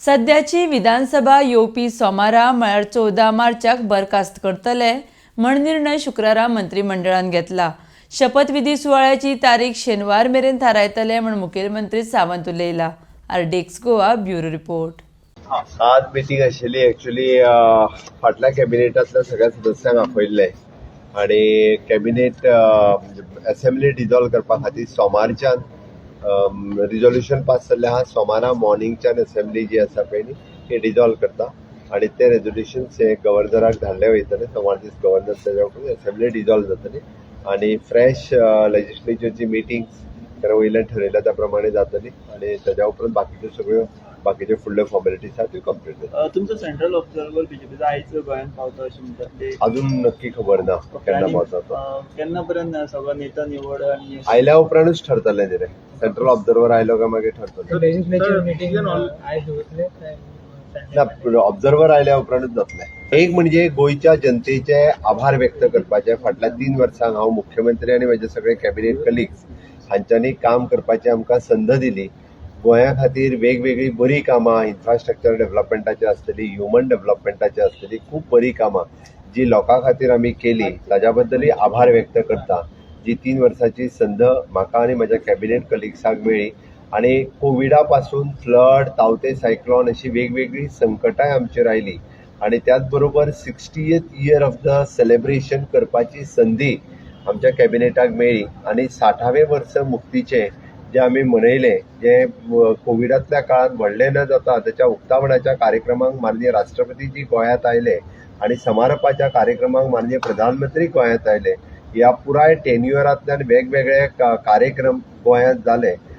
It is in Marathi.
सध्याची विधानसभा येवपी सोमारा म्हळ्यार 14 मार्चाक बरखास्त करतले म्हण निर्णय शुक्रारा मंत्रिमंडळान घेतला। शपथविधी सुवाळ्याची तारीख शेनवार मेरेन थारायतले म्हण मुखेलमंत्री सावंत उलयला। RDXGOA bureau report. आज मिटींग आशिल्ली एक्चुअली फाटल्या कॅबिनेटांतल्या सगळ्या सदस्यांक आपयल्ले आणि कॅबिनेट असेंब्ली डिजॉल्व करपा खातीर सोमारच्यान रिझोल्युशन पास जाल्लें आहा। सोमारा मॉर्निंगच्यान असेंब्ली जी आसा पळय न्ही ती डिजॉल्व करता आणि ते रेजोल्युशन्स गव्हर्नराक धाडले वयतले। सोमार दीस गव्हर्नर तेज्या उपरांत असेंब्ली डिजॉल्व जातली आणि फ्रेश लेजिस्लेचरची मिटींग वयल्यान ठरयल्या त्या प्रमाणे जातली आणि तेज्या उपरांत बाकीच्यो फुडल्यो फॉर्मेलिटीज आसा त्यो कंप्लीट जातल्यो। तुमचो सेंट्रल ऑब्झर्वर बीजेपीचो आयज गोंयांत पावता अशें म्हणटात ते अजून नक्की खबर ना केन्ना पावता तो। केन्ना पर्यंत सगळो नेता निवड आनी आयल्या उपरांतूच ठरतलें न्ही रे। सेंट्रल ऑब्झर्वर आयलो काय मागीर ठरतलें लेजिस्लेचर मीटिंग ना। ऑब्झर्वर आयल्या उपरांतूच जातलें। एक म्हणजे गोंयच्या जनतेचे आभार व्यक्त करपाचे। फाटल्या 3 वर्सांक हांव मुख्यमंत्री आनी म्हजे सगळे कॅबिनेट कलिग्स हांच्यांनी काम करपाची आमकां संद दिली। गोंया खातीर वेगवेगळी बरी कामां इन्फ्रास्ट्रक्चर डेव्हलपमेंटाची आसतली, ह्युमन डेव्हलपमेंटाची आसतली, खूब बरी कामां जी लोकां खातीर आमी केली ताज्या बद्दलूय आभार व्यक्त करता। जी 3 वर्सांची संद म्हाका आनी म्हज्या कॅबिनेट कलिग्सांक मेळ्ळी आणि कोविडा पासून फ्लड, तावते सायक्लॉन अशी वेगवेगळी संकटाय आमचेर आयली आणि त्याच बरोबर 60th year of the celebration करपाची संदी आमच्या कॅबिनेटाक मेळ्ळी आणि 60वें वर्स मुक्तीचे जे आमी मनयले, जे कोविडांतल्या काळात व्हडले न जाता त्याच्या उक्तावणाच्या कार्यक्रमांक माननीय राष्ट्रपतीजी गोंयांत आयले आणि समारोपाच्या कार्यक्रमांक माननीय प्रधानमंत्री गोंयांत आयले। ह्या पुराय टेन्युअरांतल्यान वेगवेगळे कार्यक्रम गोंयांत जाले